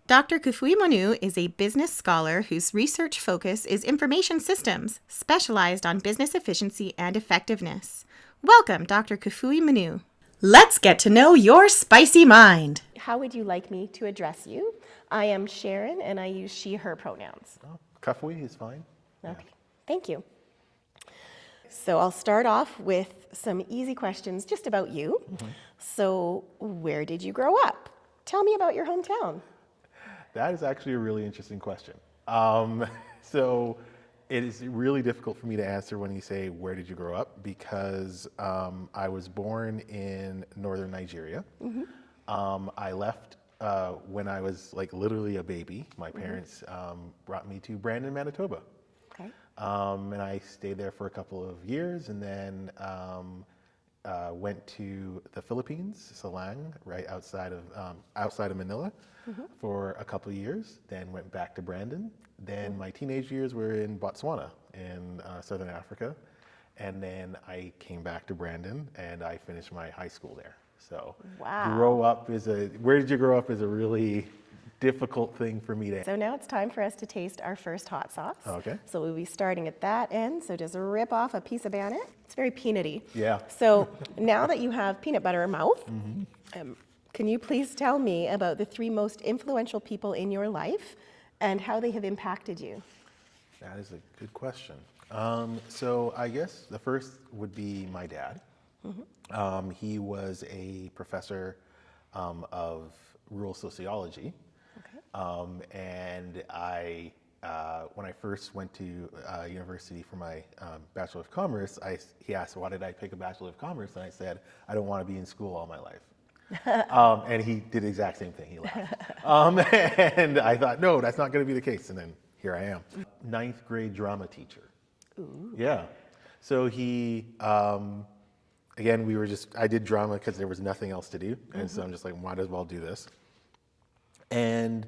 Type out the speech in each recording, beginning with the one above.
Dr. Kufui Monu is a business scholar whose research focus is information systems, specialized on business efficiency and effectiveness. Welcome, Dr. Kufui Monu. Let's get to know your spicy mind. How would you like me to address you? I am Sharon, and I use she, her pronouns. Oh, Kufui is fine. Okay, thank you. So I'll start off with some easy questions just about you. So where did you grow up? Tell me about your hometown. That is actually a really interesting question. So it is really difficult for me to answer when you say, where did you grow up? Because I was born in northern Nigeria. I left when I was like literally a baby. My parents brought me to Brandon, Manitoba. Okay. And I stayed there for a couple of years and then went to the Philippines, Silang, right outside of Manila for a couple of years, then went back to Brandon. Then my teenage years were in Botswana in Southern Africa. And then I came back to Brandon and I finished my high school there. So Wow. where did you grow up is a really difficult thing for me to answer. So now it's time for us to taste our first hot sauce. Okay. So we'll be starting at that end. So just rip off a piece of bannock. It's very peanutty. Yeah. So now that you have peanut butter in mouth, can you please tell me about the 3 most influential people in your life and how they have impacted you? That is a good question. So I guess the first would be my dad. He was a professor of rural sociology. And when I first went to university for my Bachelor of Commerce, he asked, why did I pick a Bachelor of Commerce? And I said, I don't want to be in school all my life. And he did the exact same thing, he laughed. And I thought, no, that's not going to be the case. And then here I am. 9th grade drama teacher. Ooh. Yeah. So he, again, I did drama because there was nothing else to do. And so I'm just like, might as well do this. And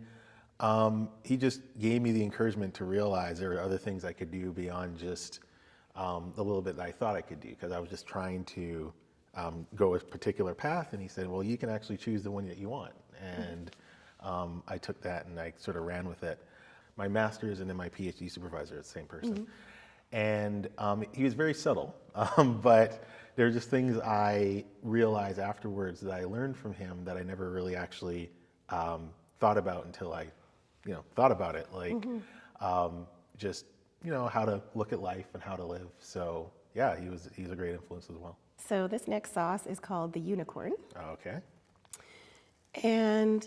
he just gave me the encouragement to realize there were other things I could do beyond just the little bit that I thought I could do, because I was just trying to go a particular path. And he said, well, you can actually choose the one that you want. And I took that and I sort of ran with it. My master's and then my PhD supervisor are the same person. And he was very subtle, but there are just things I realized afterwards that I learned from him that I never really actually thought about until I, thought about it, like just, how to look at life and how to live. So yeah, he's a great influence as well. So this next sauce is called the unicorn. Okay. And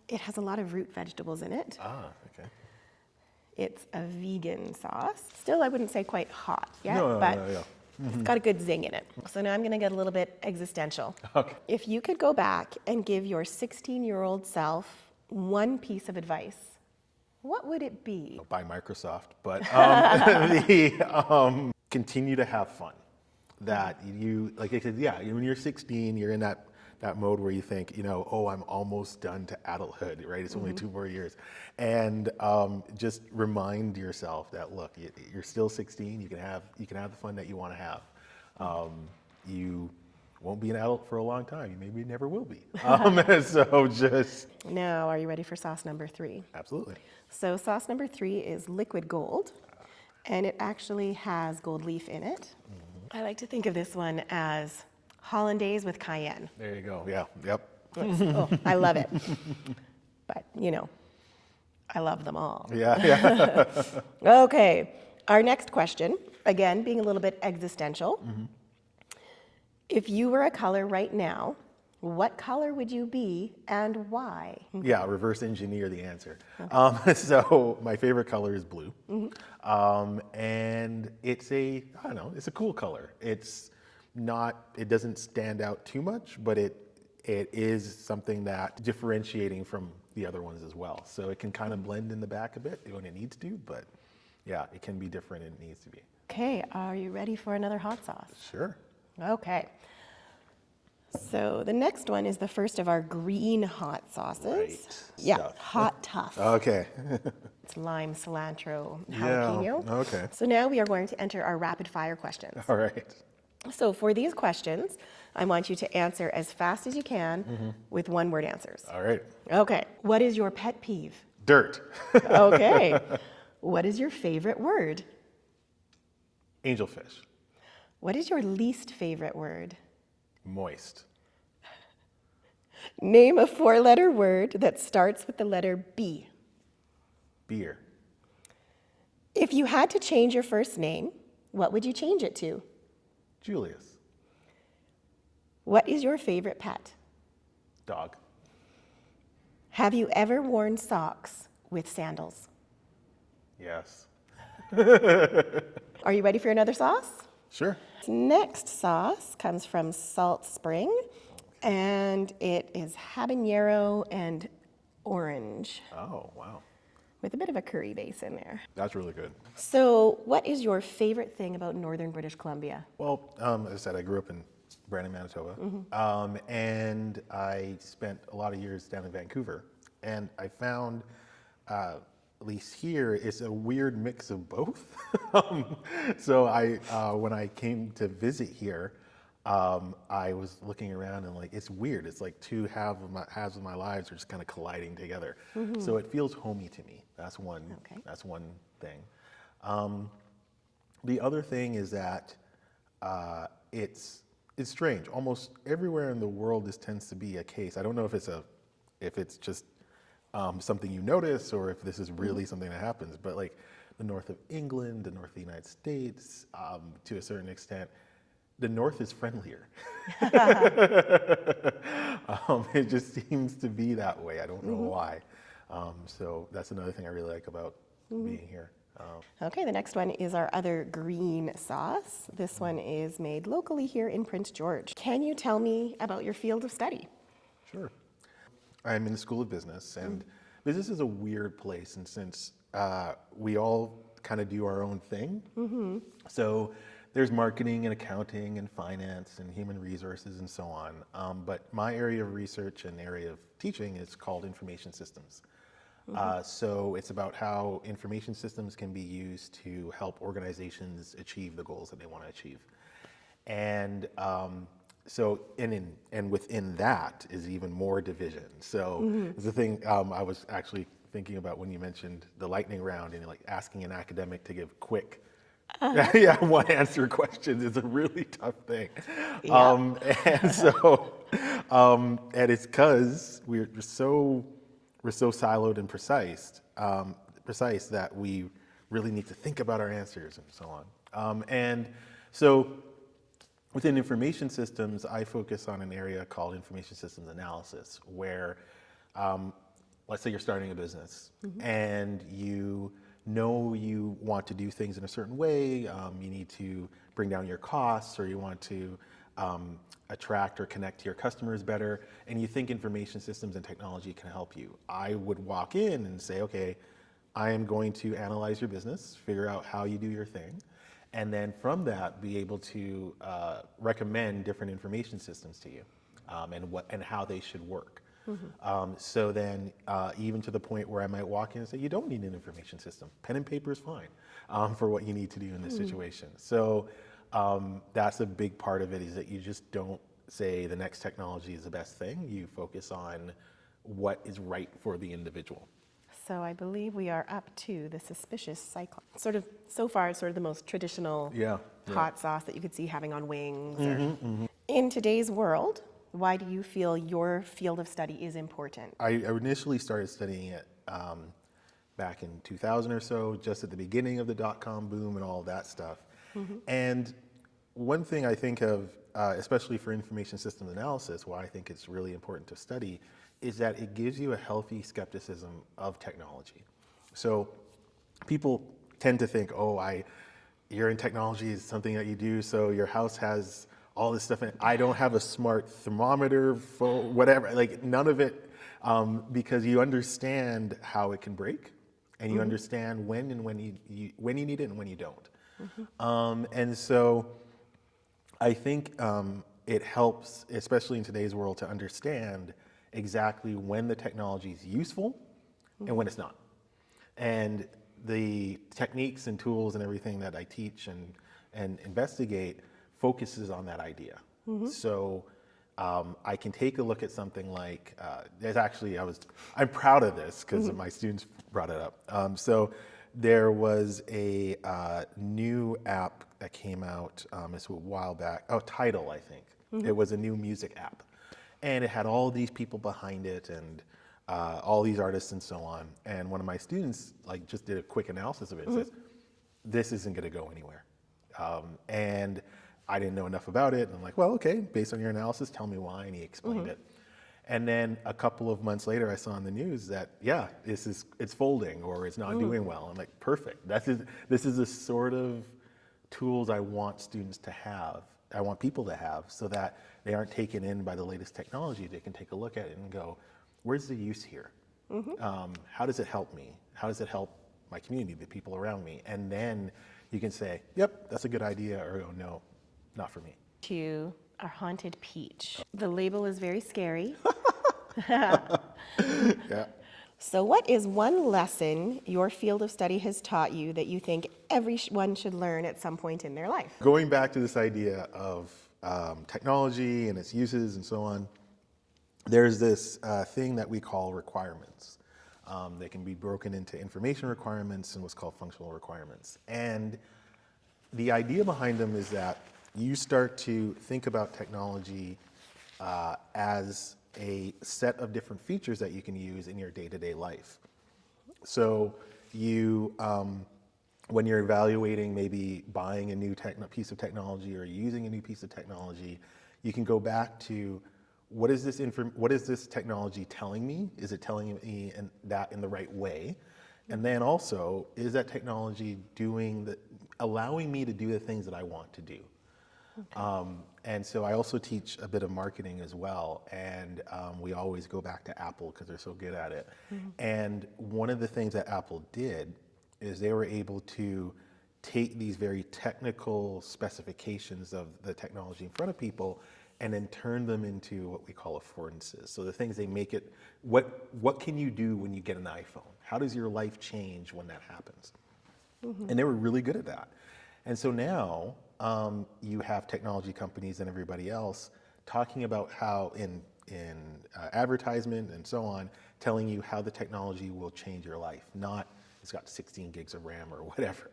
it has a lot of root vegetables in it. Okay. It's a vegan sauce. Still, I wouldn't say quite hot yet, No. it's got a good zing in it. So now I'm going to get a little bit existential. Okay. If you could go back and give your 16-year-old self one piece of advice, what would it be? By Microsoft, but continue to have fun. That you, like I said, when you're 16, you're in that mode where you think, oh, I'm almost done to adulthood, right? It's only 2 more years. And just remind yourself that, look, you're still 16, you can have the fun that you want to have. You won't be an adult for a long time. You maybe never will be. So just... Now, are you ready for sauce number 3? Absolutely. So sauce number 3 is liquid gold, and it actually has gold leaf in it. I like to think of this one as hollandaise with cayenne. There you go. Yeah. Yep. Oh, I love it. But, I love them all. Yeah. Okay, our next question, again, being a little bit existential. If you were a color right now, what color would you be and why? Yeah, reverse engineer the answer. So my favorite color is blue. And it's it's a cool color. It doesn't stand out too much, but it is something that differentiating from the other ones as well. So it can kind of blend in the back a bit when it needs to, but yeah, it can be different and it needs to be. Okay, are you ready for another hot sauce? Sure. Okay. So the next one is the first of our green hot sauces. Right. Yeah, Stuff. hot tough. Okay. It's lime, cilantro, jalapeno. Yeah. Okay. So now we are going to enter our rapid fire questions. All right. So for these questions, I want you to answer as fast as you can with one-word answers. All right. Okay. What is your pet peeve? Dirt. Okay. What is your favorite word? Angelfish. What is your least favorite word? Moist. Name a four-letter word that starts with the letter B. Beer. If you had to change your first name, what would you change it to? Julius. What is your favorite pet? Dog. Have you ever worn socks with sandals? Yes. Are you ready for another sauce? Sure. Next sauce comes from Salt Spring, and it is habanero and orange Oh, wow. with a bit of a curry base in there. That's really good. So, what is your favorite thing about northern British Columbia? Well, as I said, I grew up in Brandon, Manitoba, and I spent a lot of years down in Vancouver. And I found, at least here, it's a weird mix of both. So when I came to visit here, I was looking around and like, it's weird. It's like two halves of my lives are just kind of colliding together. So it feels homey to me. That's one. Okay. That's one thing. The other thing is that it's strange. Almost everywhere in the world, this tends to be a case. I don't know if it's just something you notice or if this is really something that happens. But like the north of England, the north of the United States, to a certain extent, the north is friendlier. It just seems to be that way. I don't know why. So that's another thing I really like about being here. Okay, the next one is our other green sauce. This one is made locally here in Prince George. Can you tell me about your field of study? Sure. I'm in the School of Business, and business is a weird place, and since we all kind of do our own thing, so there's marketing and accounting and finance and human resources and so on. But my area of research and area of teaching is called information systems. So it's about how information systems can be used to help organizations achieve the goals that they want to achieve. And so within that is even more division. So it's the thing I was actually thinking about when you mentioned the lightning round and like asking an academic to give quick one answer questions is a really tough thing. And so and it's because we're so siloed and precise that we really need to think about our answers and so on. And so within information systems, I focus on an area called information systems analysis, where let's say you're starting a business and you know you want to do things in a certain way, you need to bring down your costs, or you want to attract or connect to your customers better, and you think information systems and technology can help you. I would walk in and say, okay, I am going to analyze your business, figure out how you do your thing, and then from that be able to recommend different information systems to you and how they should work. So then even to the point where I might walk in and say, you don't need an information system. Pen and paper is fine for what you need to do in this situation. So that's a big part of it, is that you just don't say the next technology is the best thing. You focus on what is right for the individual. So I believe we are up to the suspicious cyclone. So far, it's sort of the most traditional hot sauce that you could see having on wings. In today's world, why do you feel your field of study is important? I initially started studying it back in 2000 or so, just at the beginning of the dot-com boom and all of that stuff. And one thing I think of, especially for information systems analysis, why I think it's really important to study, is that it gives you a healthy skepticism of technology. So people tend to think, you're in technology, is something that you do, so your house has all this stuff in it. I don't have a smart thermometer, phone, whatever, like none of it, because you understand how it can break, and you understand when you need it and when you don't. And so I think it helps, especially in today's world, to understand exactly when the technology is useful and when it's not. And the techniques and tools and everything that I teach and investigate focuses on that idea. So I can take a look at something like, there's actually, I'm proud of this because my students brought it up. So there was a new app that came out it's a while back, Tidal, I think. It was a new music app. And it had all these people behind it and all these artists and so on. And one of my students like just did a quick analysis of it and says, this isn't gonna go anywhere. And I didn't know enough about it. And I'm like, well, okay, based on your analysis, tell me why. And he explained it. And then a couple of months later, I saw in the news that, yeah, it's folding or it's not doing well. I'm like, perfect. This is the sort of tools I want students to have. I want people to have so that they aren't taken in by the latest technology. They can take a look at it and go, where's the use here? How does it help me? How does it help my community, the people around me? And then you can say, yep, that's a good idea, or oh, no, not for me. To our haunted peach. The label is very scary. Yeah. So what is one lesson your field of study has taught you that you think everyone should learn at some point in their life? Going back to this idea of technology and its uses and so on, there's this thing that we call requirements. They can be broken into information requirements and what's called functional requirements. And the idea behind them is that you start to think about technology as a set of different features that you can use in your day-to-day life. So you, when you're evaluating maybe buying a new piece of technology or using a new piece of technology, you can go back to what is this technology telling me? Is it telling me that in the right way? And then also, is that technology allowing me to do the things that I want to do? Okay. And so I also teach a bit of marketing as well, and we always go back to Apple because they're so good at it. And one of the things that Apple did is they were able to take these very technical specifications of the technology in front of people and then turn them into what we call affordances. So the things they make it, what can you do when you get an iPhone? How does your life change when that happens? And they were really good at that. And so now you have technology companies and everybody else talking about how in advertisement and so on, telling you how the technology will change your life, not it's got 16 gigs of RAM or whatever.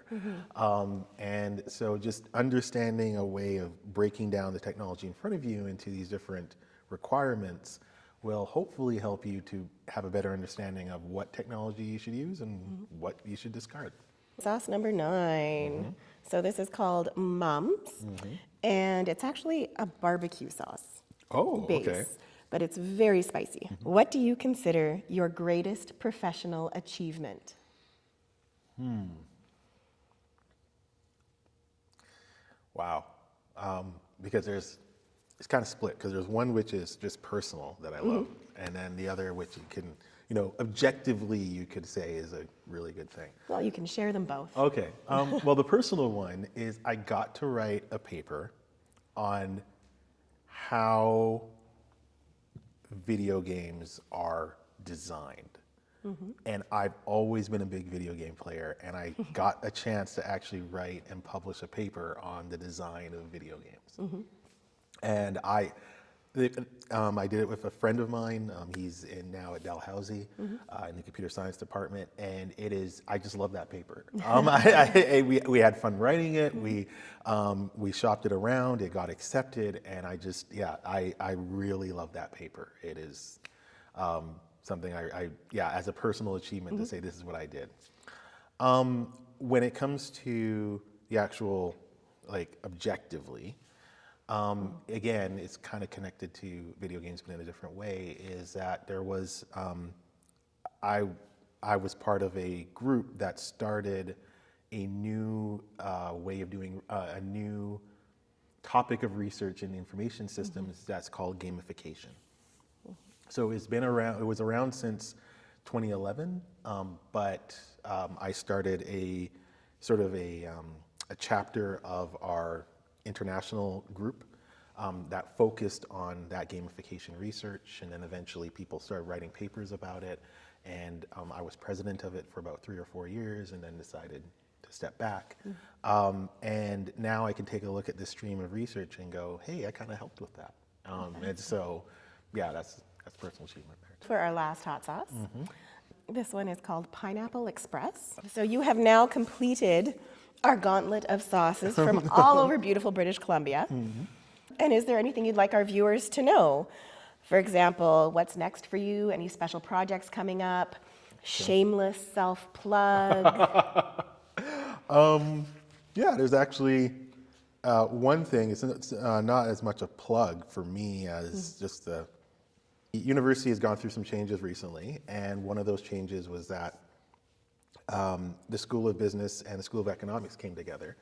And so just understanding a way of breaking down the technology in front of you into these different requirements will hopefully help you to have a better understanding of what technology you should use and what you should discard. Sauce number 9. So this is called Mums, and it's actually a barbecue sauce base, okay. but it's very spicy. What do you consider your greatest professional achievement? Wow. Because it's kind of split, because there's one which is just personal that I love, and then the other which you can, objectively you could say is a really good thing. Well, you can share them both. Okay. Well, the personal one is I got to write a paper on how video games are designed. And I've always been a big video game player, and I got a chance to actually write and publish a paper on the design of video games. And I did it with a friend of mine. He's now at Dalhousie in the computer science department, and I just love that paper. We had fun writing it. We shopped it around. It got accepted, and I really love that paper. It is something as a personal achievement to say this is what I did. When it comes to the actual, objectively, again, it's kind of connected to video games, but in a different way, is that there was, I was part of a group that started a new way of doing, a new topic of research in information systems that's called gamification. So it's been around, it was around since 2011, but I started a sort of a chapter of our international group that focused on that gamification research, and then eventually people started writing papers about it, and I was president of it for about 3 or 4 years, and then decided step back. And now I can take a look at this stream of research and go, hey, I kind of helped with that. And so, yeah, that's personal achievement there. For our last hot sauce, this one is called Pineapple Express. So you have now completed our gauntlet of sauces from all over beautiful British Columbia. And is there anything you'd like our viewers to know? For example, what's next for you? Any special projects coming up? Shameless self-plug? Yeah, there's actually one thing. It's not as much a plug for me as just the university has gone through some changes recently, and one of those changes was that the School of Business and the School of Economics came together,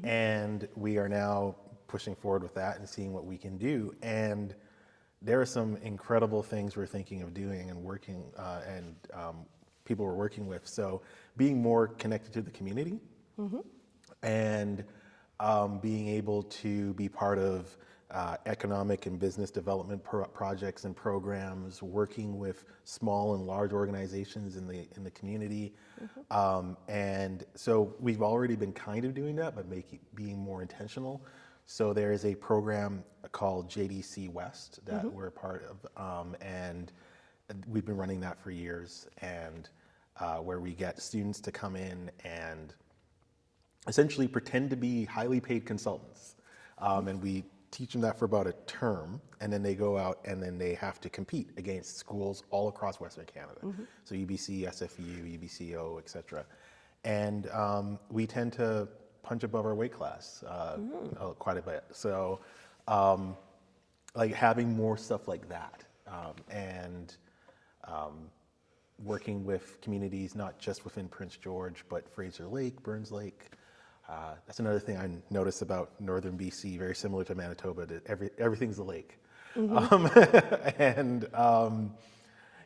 and we are now pushing forward with that and seeing what we can do. And there are some incredible things we're thinking of doing and working, and people we're working with. So being more connected to the community, and being able to be part of economic and business development projects and programs, working with small and large organizations in the community. And so we've already been kind of doing that, but being more intentional. So there is a program called JDC West that we're a part of, and we've been running that for years, and where we get students to come in and essentially pretend to be highly paid consultants. And we teach them that for about a term, and then they go out and then they have to compete against schools all across Western Canada. So UBC, SFU, UBCO, et cetera. And we tend to punch above our weight class quite a bit. So like having more stuff like that, and working with communities, not just within Prince George, but Fraser Lake, Burns Lake. That's another thing I noticed about northern BC, very similar to Manitoba, that everything's a lake. And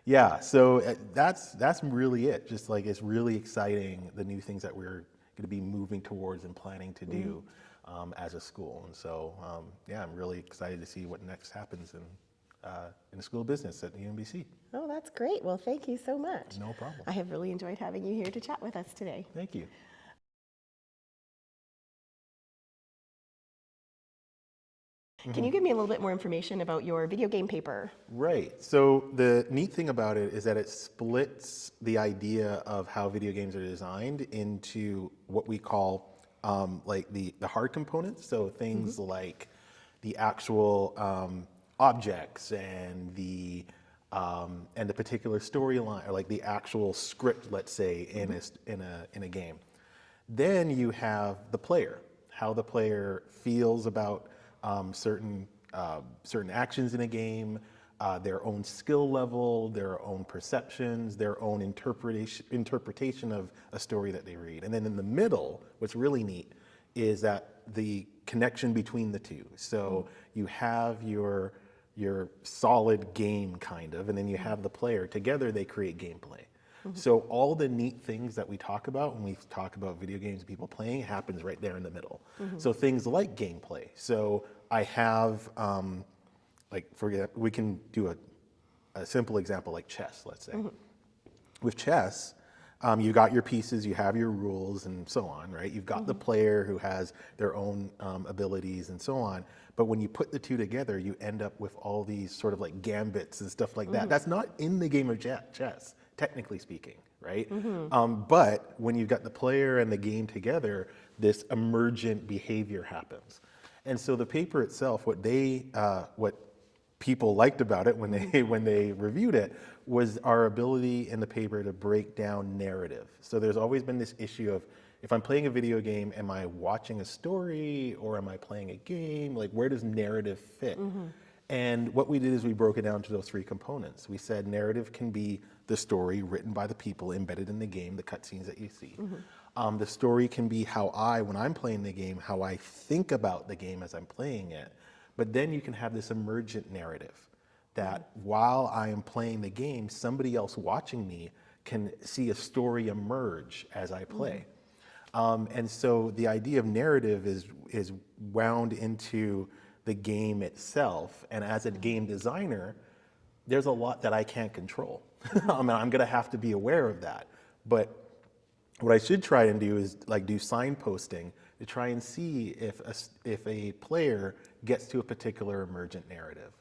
yeah, so that's really it. Just like, it's really exciting, the new things that we're going to be moving towards and planning to do as a school. And so, yeah, I'm really excited to see what next happens in the School of Business at the UNBC. Oh, that's great. Well, thank you so much. No problem. I have really enjoyed having you here to chat with us today. Thank you. Can you give me a little bit more information about your video game paper? Right. So the neat thing about it is that it splits the idea of how video games are designed into what we call like the hard components. So things like the actual objects and the particular storyline, or like the actual script, let's say, in a game. Then you have the player, how the player feels about certain actions in a game, their own skill level, their own perceptions, their own interpretation of a story that they read. And then in the middle, what's really neat is that the connection between the two. So you have your solid game, kind of, and then you have the player. Together they create gameplay. So all the neat things that we talk about when we talk about video games and people playing happens right there in the middle. So things like gameplay. So I have, we can do a simple example like chess, let's say. With chess, you got your pieces, you have your rules and so on, right? You've got the player who has their own abilities and so on. But when you put the two together, you end up with all these sort of like gambits and stuff like that. That's not in the game of chess, technically speaking, right? But when you've got the player and the game together, this emergent behavior happens. And so the paper itself, what people liked about it when they reviewed it, was our ability in the paper to break down narrative. So there's always been this issue of, if I'm playing a video game, am I watching a story or am I playing a game? Like, where does narrative fit? And what we did is we broke it down to those three components. We said narrative can be the story written by the people embedded in the game, the cutscenes that you see. The story can be how when I'm playing the game, how I think about the game as I'm playing it. But then you can have this emergent narrative that while I am playing the game, somebody else watching me can see a story emerge as I play. And so the idea of narrative is wound into the game itself. And as a game designer, there's a lot that I can't control. I mean, I'm going to have to be aware of that. But What I should try and do is like do signposting to try and see if a player gets to a particular emergent narrative.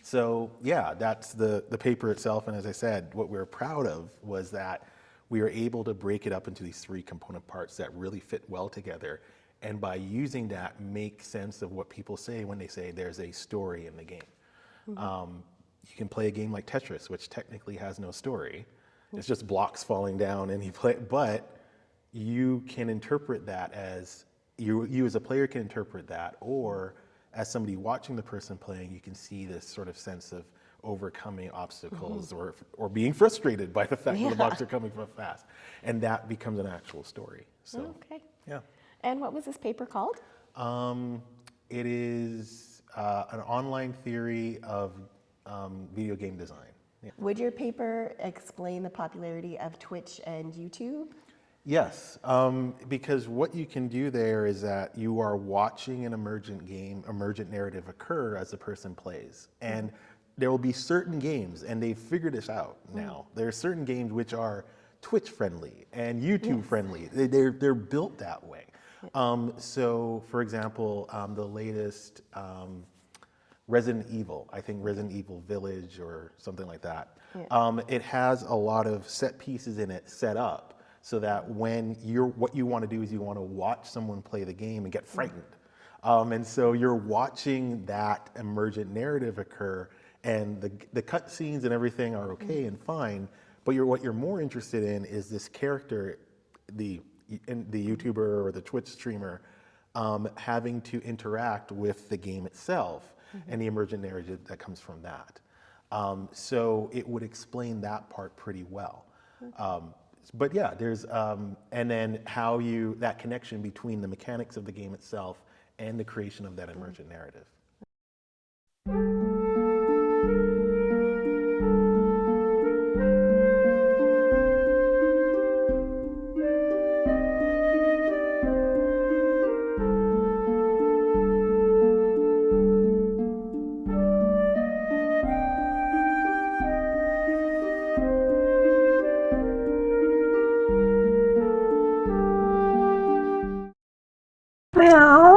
So yeah, that's the paper itself. And as I said, what we were proud of was that we were able to break it up into these 3 component parts that really fit well together. And by using that, make sense of what people say when they say there's a story in the game. You can play a game like Tetris, which technically has no story. It's just blocks falling down and you play, but you can interpret that as, you as a player can interpret that, or as somebody watching the person playing, you can see this sort of sense of overcoming obstacles or being frustrated by the fact that the blocks are coming from fast. And that becomes an actual story. So, yeah. And what was this paper called? It is an online theory of video game design. Yeah. Would your paper explain the popularity of Twitch and YouTube? Yes, because what you can do there is that you are watching an emergent narrative occur as the person plays. And there will be certain games, and they've figured this out now. There are certain games which are Twitch friendly and YouTube friendly. They're built that way. So for example, the latest Resident Evil, I think Resident Evil Village or something like that. It has a lot of set pieces in it set up so that when what you want to do is you want to watch someone play the game and get frightened. And so you're watching that emergent narrative occur, and the cut scenes and everything are okay and fine, but what you're more interested in is this character, the YouTuber or the Twitch streamer, having to interact with the game itself and the emergent narrative that comes from that. So it would explain that part pretty well. But yeah, there's, and then how that connection between the mechanics of the game itself and the creation of that emergent narrative. Meow.